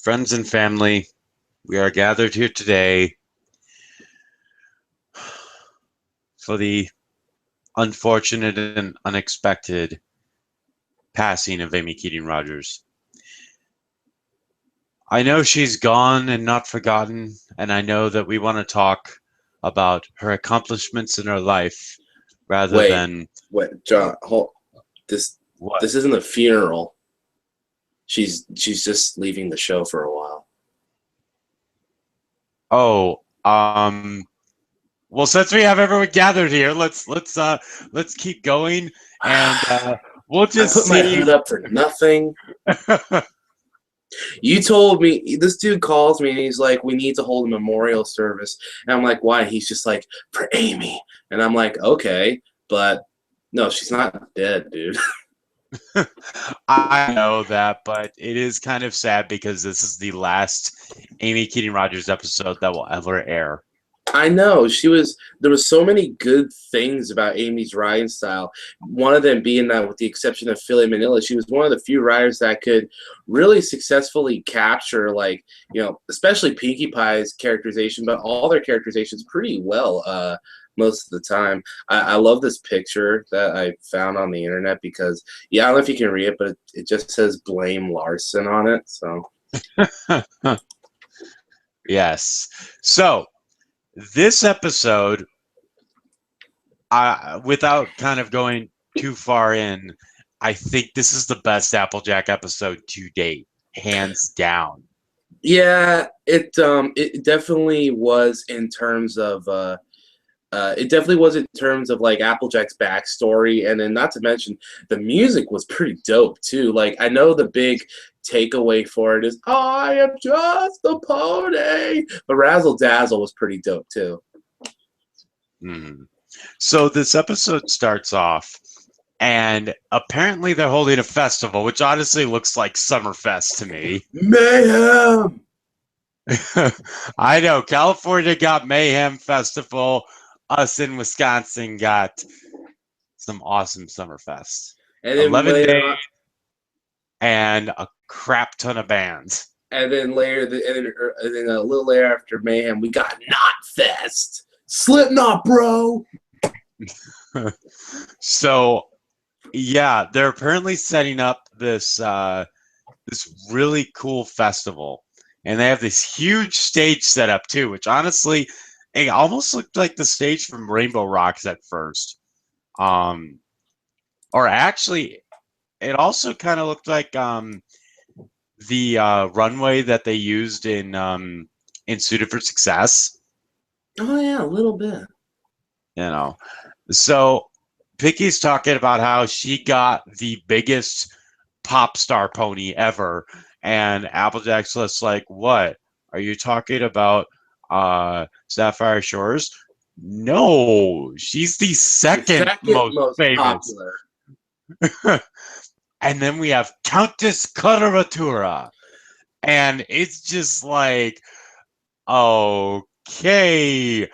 Friends and family, we are gathered here today for the unfortunate and unexpected passing of Amy Keating Rogers. I know she's gone and not forgotten, and I know that we want to talk about her accomplishments in her life rather Wait, than wait, John, hold. This what. this isn't a funeral. She's just leaving the show for a while. Oh, well, since we have everyone gathered here, let's keep going, and we'll I just put my see. hood up for nothing. You told me this dude calls me and he's like, "We need to hold a memorial service," and I'm like, "Why?" He's just like, "For Amy," and I'm like, "Okay, but no, she's not dead, dude." I know that, but it is kind of sad because this is the last Amy Keating Rogers episode that will ever air. I know she was. There was so many good things about Amy's writing style. One of them being that, with the exception of Philly Manila, she was one of the few writers that could really successfully capture, like, especially Pinkie Pie's characterization, but all their characterizations pretty well. Most of the time, I love this picture that I found on the internet because, yeah, I don't know if you can read it, but it just says "Blame Larson" on it. So Yes. So this episode, without kind of going too far in, I think this is the best Applejack episode to date, hands down. yeah, it definitely was in terms of like Applejack's backstory, and then not to mention the music was pretty dope too. Like, I know the big takeaway for it is "I am just a pony," but Razzle Dazzle was pretty dope too. Mm. So this episode starts off, and apparently they're holding a festival, which honestly looks like Summerfest to me. Mayhem. I know California got Mayhem Festival. Us in Wisconsin got some awesome Summerfest. And then 11 later days on, and a crap ton of bands. and then later, and then a little later after Mayhem, we got Knotfest. Slipknot, bro. So yeah, they're apparently setting up this this really cool festival, and they have this huge stage set up too, which honestly, it almost looked like the stage from Rainbow Rocks at first. Or actually, it also kind of looked like the runway that they used in Suited for Success. Oh yeah, a little bit. You know, so Picky's talking about how she got the biggest pop star pony ever, and Applejack's just like, "What are you talking about? Sapphire Shores? No, she's the The second second most most famous." popular. And then we have Countess Coloratura, and it's just like, okay,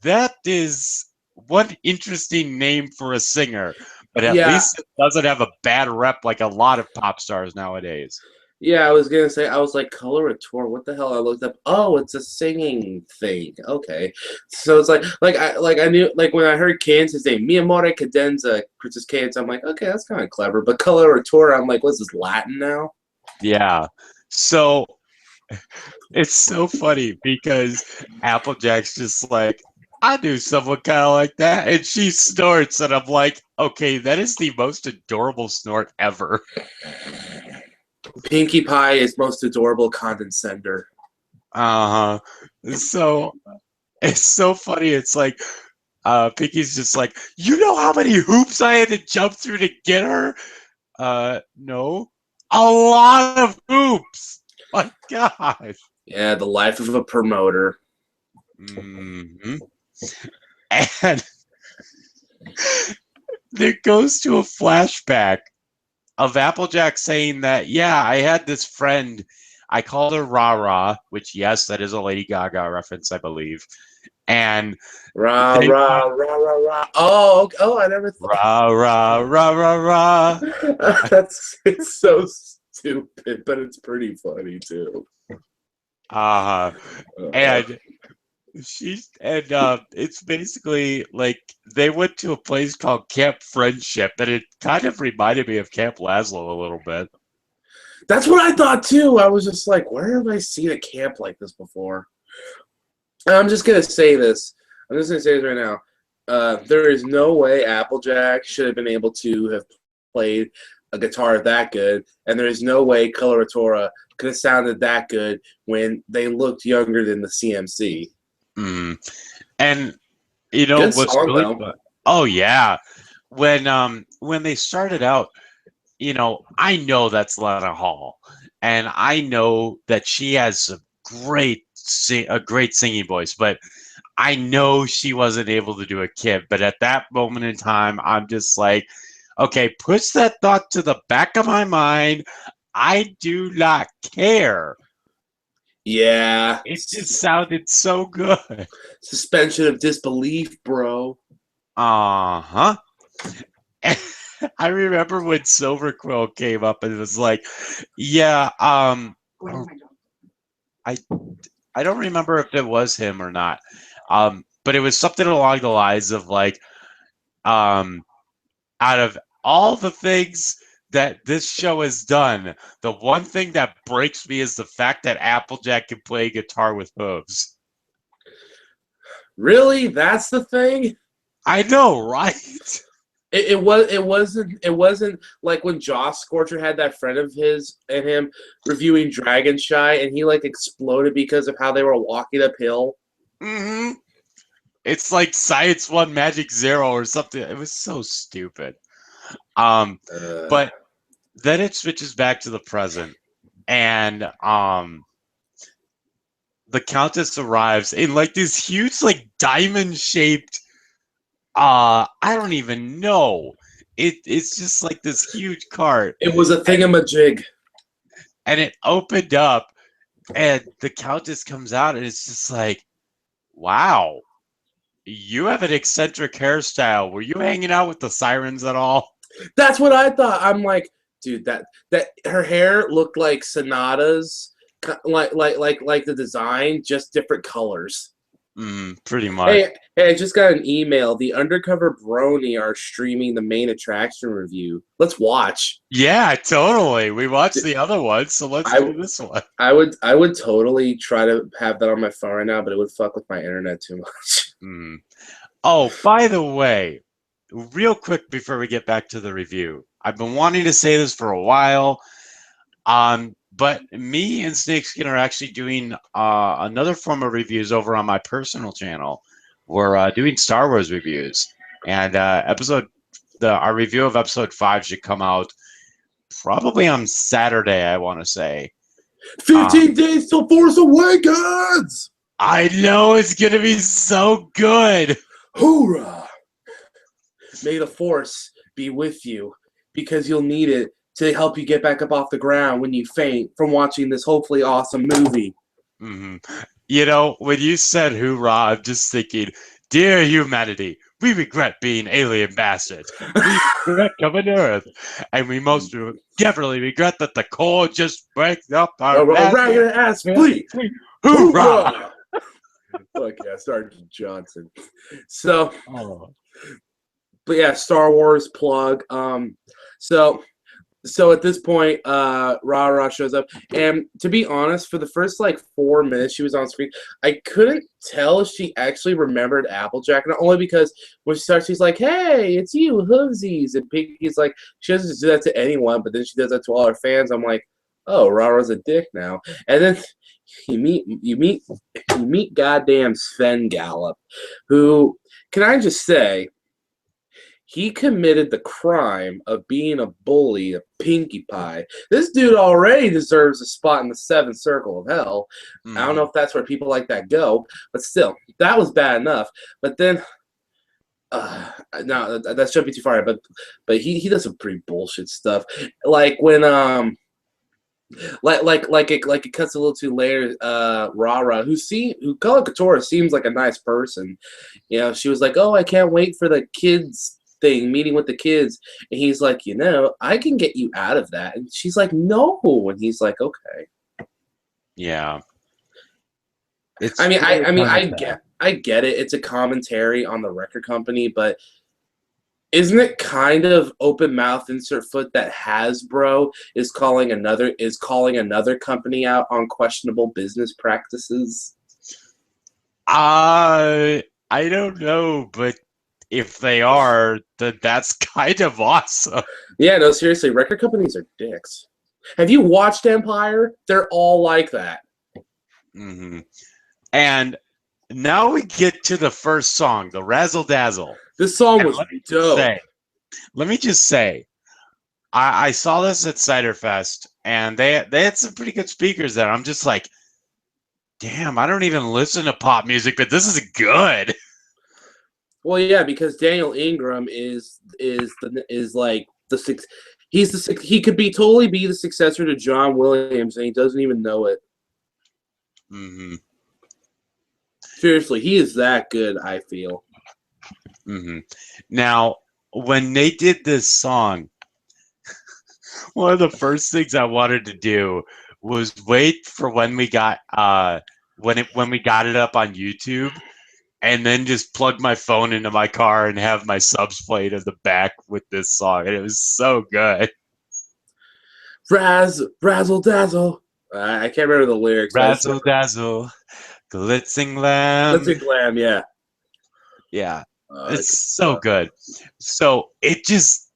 that is one interesting name for a singer, but at Yeah, least it doesn't have a bad rep like a lot of pop stars nowadays. yeah. I was gonna say, I was like, coloratura. What the hell? I looked up. Oh, it's a singing thing. Okay, so it's like I knew, like, when I heard Kansas name, Mi Amore Cadenza, Princess Cadence. I'm like, okay, that's kind of clever. But coloratura, I'm like, what's this, Latin now? Yeah. So it's so funny because Applejack's just like, I knew someone kind of like that. And she snorts, and I'm like, okay, that is the most adorable snort ever. Pinkie Pie is most adorable condescender. Uh huh. So it's so funny. It's like, Pinky's just like, you know how many hoops I had to jump through to get her? No. A lot of hoops. My God. Yeah, the life of a promoter. Hmm. And there goes to a flashback of Applejack saying that, yeah, I had this friend. I called her Ra Ra, which, yes, that is a Lady Gaga reference, I believe. And Rah they rah rah rah rah. Oh, oh, I never thought. Ra Ra Ra Ra Ra. That's, it's so stupid, but it's pretty funny too. Uh, Uh, and it's basically like they went to a place called Camp Friendship, and it kind of reminded me of Camp Laszlo a little bit. that's what I thought too. I was just like, where have I seen a camp like this before? And I'm just gonna say this. I'm just gonna say this right now. There is no way Applejack should have been able to have played a guitar that good, and there is no way Coloratura could have sounded that good when they looked younger than the CMC. Mm. And Good what's song really though. fun? Oh yeah, when they started out, I know that's Lana Hall, and I know that she has a great singing voice, but I know she wasn't able to do a kid. But at that moment in time, I'm just like, okay, push that thought to the back of my mind. I do not care. Yeah. It just sounded so good. Suspension of disbelief, bro. Uh-huh. I remember when Silver Quill came up and it was like, yeah, I I don't remember if it was him or not. But it was something along the lines of like, um, out of all the things that this show has done, the one thing that breaks me is the fact that Applejack can play guitar with hooves. Really? That's the thing? I know, right? It wasn't like when Joss Scorcher had that friend of his and him reviewing Dragon Shy, and he like exploded because of how they were walking uphill. Hmm. It's like Science One Magic Zero or something. It was so stupid. Um, Uh, but then it switches back to the present, and the Countess arrives in like this huge, like diamond shaped. I don't even know. It's just like this huge cart, it was a and thingamajig. it opened up, and the Countess comes out, and it's just like, wow, you have an eccentric hairstyle. Were you hanging out with the sirens at all? That's what I thought. I'm like, dude, that her hair looked like Sonata's, like the design, just different colors. Pretty much. Hey, I just got an email. The Undercover Brony are streaming the main attraction review. Let's watch. Yeah, totally. We watched the other one, so let's I do this one. I would totally try to have that on my phone right now, but it would fuck with my internet too much. Mm. Oh, by the way, real quick before we get back to the review, I've been wanting to say this for a while. But me and Snakeskin are actually doing another form of reviews over on my personal channel. We're doing Star Wars reviews, and our review of episode 5 should come out probably on Saturday. I want to say. 15 days till Force Awakens! I know it's gonna be so good. Hoorah! May the Force be with you, because you'll need it to help you get back up off the ground when you faint from watching this hopefully awesome movie. Mm-hmm. When you said hoorah, I'm just thinking, dear humanity, we regret being alien bastards. We regret coming to Earth. And we most definitely regret that the core just breaks up our ragged ass fleet! Hoorah! Fuck yeah, Sergeant Johnson. So, Oh. but yeah, Star Wars plug. So at this point, Rara shows up, and to be honest, for the first like 4 minutes she was on screen, I couldn't tell if she actually remembered Applejack, not only because when she starts, she's like, "Hey, it's you, Hoovesies," and Piggy's like, she doesn't do that to anyone, but then she does that to all her fans. I'm like, oh, Rara's a dick now, and then you meet goddamn Sven Gallop, who, can I just say, he committed the crime of being a bully, a Pinkie Pie. This dude already deserves a spot in the seventh circle of hell. I don't know if that's where people like that go, but still, that was bad enough. But then, no, that should be too far. But he does some pretty bullshit stuff, like when it cuts a little too later. Rara, who Coloratura seems like a nice person. She was like, "Oh, I can't wait for the kids thing, meeting with the kids, and he's like, you know, I can get you out of that. And she's like, no. And he's like, okay. Yeah. I It's mean, really kind of sad. I get it. It's a commentary on the record company, but isn't it kind of open mouth insert foot that Hasbro is calling another company out on questionable business practices? I don't know, but if they are, then that's kind of awesome. Yeah, no, seriously, record companies are dicks. Have you watched Empire? They're all like that. Hmm. And now we get to the first song, the Razzle Dazzle. This song And was dope. let me just say, I saw this at Cider Fest, and they had some pretty good speakers there. I'm just like, damn, I don't even listen to pop music, but this is good. Well, yeah, because Daniel Ingram is like the six. He could be totally be the successor to John Williams, and he doesn't even know it. Hmm. Seriously, he is that good. I feel. Hmm. Now, when they did this song, one of the first things I wanted to do was wait for when we got when we got it up on YouTube, and then just plug my phone into my car and have my subs played in the back with this song, and it was so good. Razzle dazzle. I can't remember the lyrics. But I just Razzle dazzle, glitz and glam. Let's be glam. Yeah. Yeah, Good it's so stuff. good. So it just,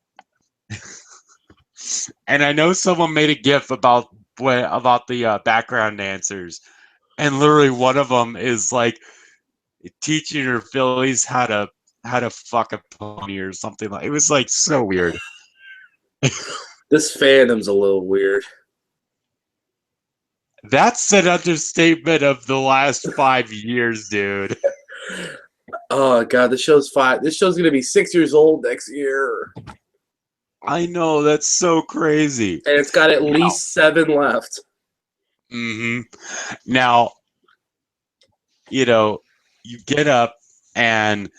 and I know someone made a GIF about the background dancers, and literally one of them is like teaching her fillies how to fuck a pony or something like. It was like so weird. This fandom's a little weird. That's an understatement of the last 5 years, dude. Oh god, this show's 5. This show's gonna be 6 years old next year, I know, that's so crazy. and it's got at Now, least 7 left. hmm now, you get up and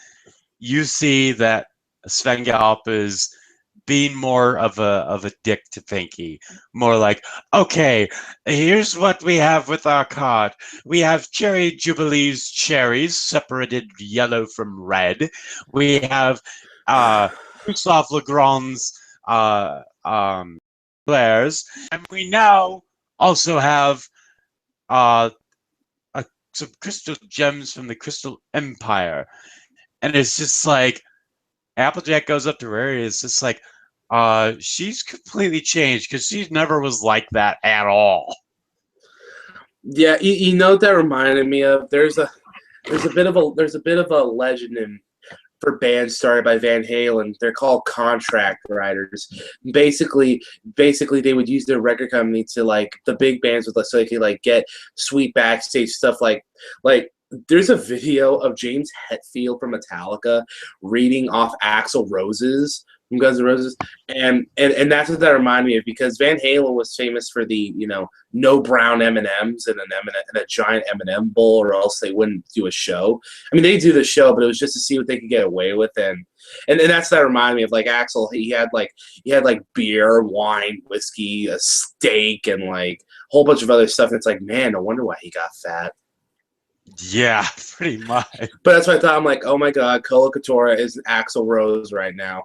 you see that Sven Galp is being more of a dick to Pinky. More like, okay, here's what we have with our card. We have Cherry Jubilee's cherries, separated yellow from red. We have Gustav Legrand's Blair's. And we now also have uh, some crystal gems from the Crystal Empire. And it's just like, Applejack goes up to her. It's just like, she's completely changed because she never was like that at all. Yeah, you know what that reminded me of? There's a bit of a legend in for bands started by Van Halen. They're called contract writers. Basically, they would use their record company to like the big bands with, so they could like get sweet backstage stuff. Like there's a video of James Hetfield from Metallica reading off Axl Rose's from Guns N' Roses, and that's what that reminded me of, because Van Halen was famous for the no brown M&Ms and a giant M&M bowl, or else they wouldn't do a show. I mean, they do the show, but it was just to see what they could get away with, and that's that reminded me of like Axl. He had like beer, wine, whiskey, a steak, and like a whole bunch of other stuff. And it's like, man, no wonder why he got fat. Yeah, pretty much. But that's what I thought. I'm like, oh my god, Kolo Katora is an Axl Rose right now.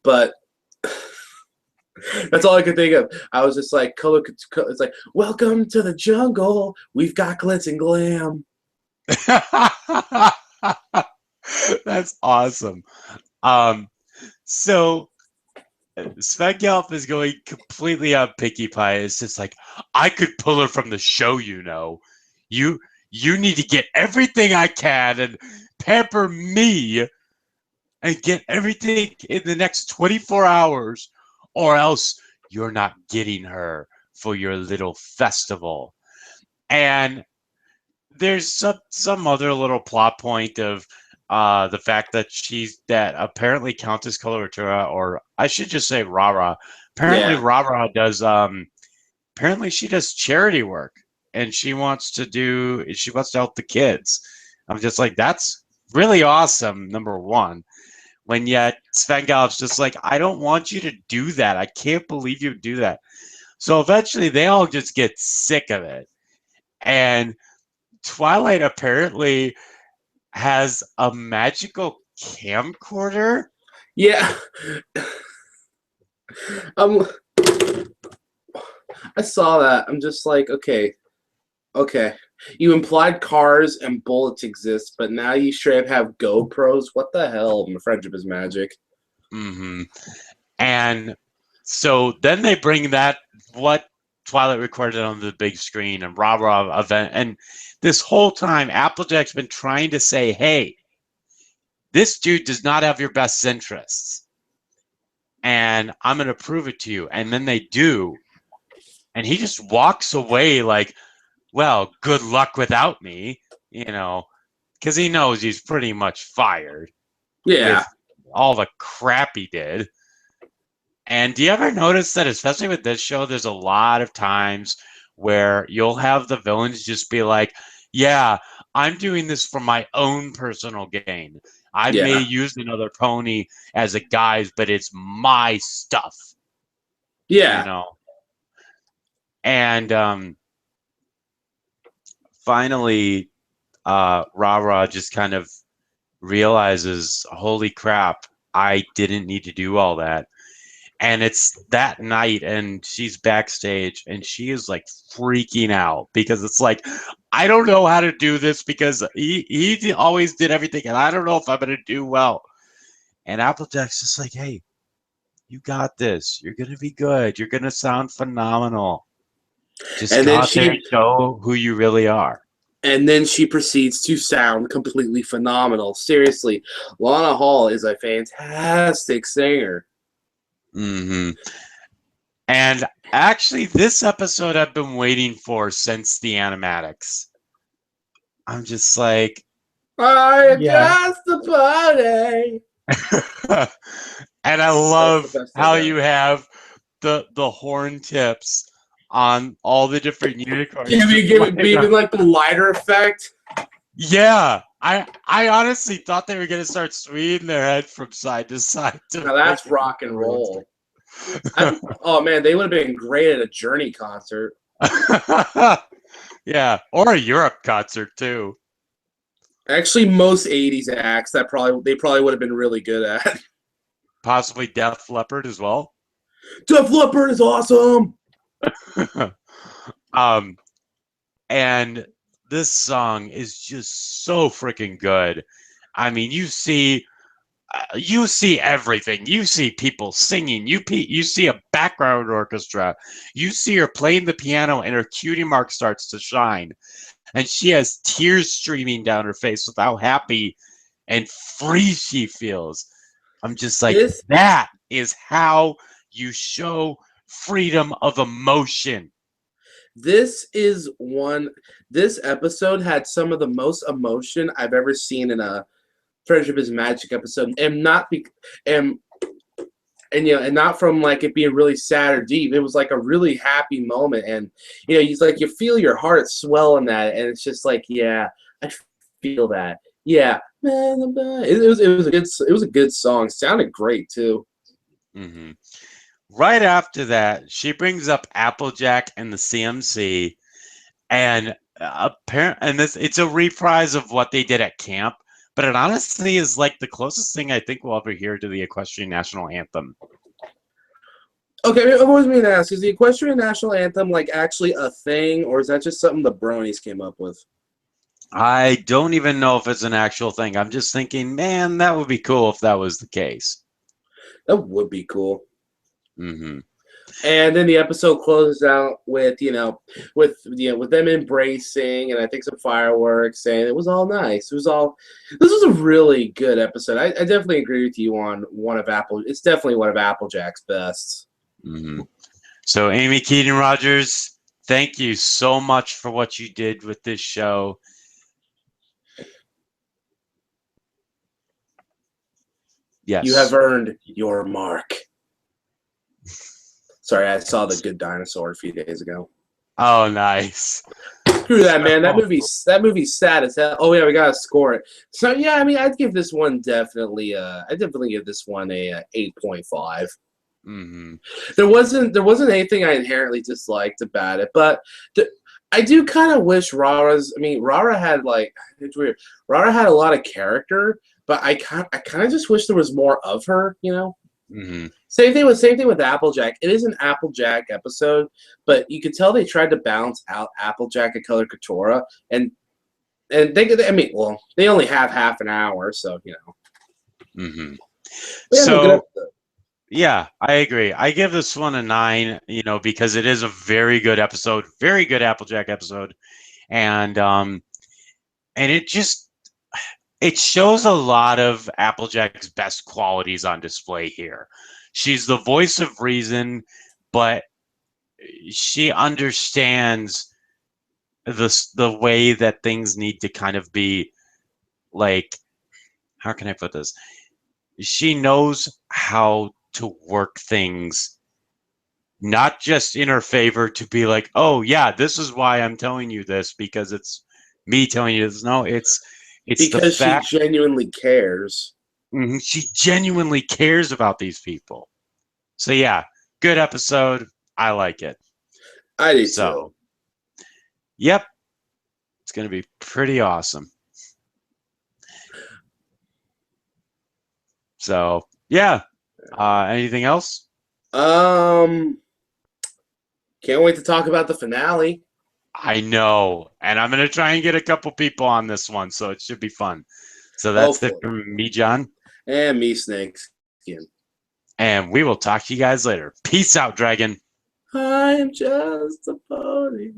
But that's all I could think of. I was just like, it's like, welcome to the jungle. We've got glitz and glam. That's awesome. So Sven Gelf is going completely on Pinkie Pie. It's just like, I could pull her from the show, You need to get everything I can and pamper me and get everything in the next 24 hours, or else you're not getting her for your little festival. And there's some other little plot point of the fact that apparently Countess Coloratura, or I should just say Rara, apparently Yeah. Rara does apparently she does charity work, and she wants to help the kids. I'm just like, that's really awesome, number one. when yet Sven Gallup's just like, I don't want you to do that. I can't believe you do that. So eventually they all just get sick of it. And Twilight apparently has a magical camcorder. Yeah. um, I saw that. I'm just like, okay. You implied cars and bullets exist, but now you straight up have GoPros. What the hell? My friendship is magic. Mm-hmm. And so then they bring that what Twilight recorded on the big screen and rah rah event. And this whole time, Applejack's been trying to say, hey, this dude does not have your best interests. And I'm going to prove it to you. And then they do. And he just walks away like, well, good luck without me, because he knows he's pretty much fired Yeah. with all the crap he did. And do you ever notice that, especially with this show, there's a lot of times where you'll have the villains just be like, yeah, I'm doing this for my own personal gain. I may Yeah. use another pony as a guise, but it's my stuff, Yeah. And finally, Ra just kind of realizes, holy crap, I didn't need to do all that. And it's that night, and she's backstage, and she is like freaking out because it's like, I don't know how to do this because he always did everything, and I don't know if I'm going to do well. And Applejack's just like, hey, you got this. You're going to be good. You're going to sound phenomenal. Just And go then out there and she show who you really are. and then she proceeds to sound completely phenomenal. Seriously, Lana Hall is a fantastic singer. Mm-hmm. And actually, this episode I've been waiting for since the animatics. I'm just like, I yeah. just the party. And I That's the love best thing how ever. you have the horn tips on all the different unicorns just Give it lighting even up. like the lighter effect. Yeah, I honestly thought they were gonna start swinging their head from side to side to Now make that's it rock and roll. realistic. Oh man, they would have been great at a Journey concert. Yeah, or a Europe concert too. Actually, most '80s acts they probably would have been really good at. Possibly Def Leppard as well. Def Leppard is awesome. um, and this song is just so freaking good. I mean, you see everything. You see people singing. You see a background orchestra. You see her playing the piano, and her cutie mark starts to shine, and she has tears streaming down her face with how happy and free she feels. I'm just like, This that is how you show freedom of emotion. this is one. This episode had some of the most emotion I've ever seen in a Friendship is Magic episode, and not be and and not from like it being really sad or deep. It was like a really happy moment, and he's like you feel your heart swell in that, and it's just like I feel that. Yeah, it was a good song. Sounded great too. Mm-hmm. Right after that, she brings up Applejack and the CMC, and it's a reprise of what they did at camp, but it honestly is like the closest thing I think we'll ever hear to the Equestrian National Anthem. Okay, I've always been asked: is the Equestrian National Anthem like actually a thing, or is that just something the Bronies came up with? I don't even know if it's an actual thing. I'm just thinking, man, that would be cool if that was the case. That would be cool. Mm-hmm. And then the episode closes out with with them embracing, and I think some fireworks, and it was all nice. This was a really good episode. I definitely agree with you on it's definitely one of Applejack's best. Mm-hmm. So, Amy Keaton Rogers, thank you so much for what you did with this show. Yes. You have earned your mark. Sorry, I saw The Good Dinosaur a few days ago. Oh, nice. Screw that, man. So, That movie's sad as hell. Oh yeah, we gotta score it. So yeah, I mean, I'd give this one definitely. I definitely give this one a 8.5. mhm. There wasn't anything I inherently disliked about it, but I do kind of wish Rara's. I mean, Rara had like it's weird. Rara had a lot of character, but I kind of just wish there was more of her. You know. Mhm. Same thing with Applejack. It is an Applejack episode, but you could tell they tried to balance out Applejack and Color Katora, and I mean, well, they only have half an hour, so you know. Mhm. But yeah, no, good So, episode. yeah, I agree. I give this one a 9, because it is a very good episode, very good Applejack episode, and it shows a lot of Applejack's best qualities on display here. She's the voice of reason, but she understands the way that things need to kind of be, like, how can I put this? She knows how to work things not just in her favor to be like, oh yeah, this is why I'm telling you this because it's me telling you this. No, it's the Because she fact. genuinely cares. She genuinely cares about these people. So yeah, good episode. I like it. I do too. So, yep, it's gonna be pretty awesome. So yeah, anything else? Um, can't wait to talk about the finale. I know, and I'm gonna try and get a couple people on this one, so it should be fun. So that's it Hopefully, from me, John, and me, Snake Skin. and we will talk to you guys later. Peace out, Dragon. I'm just a pony.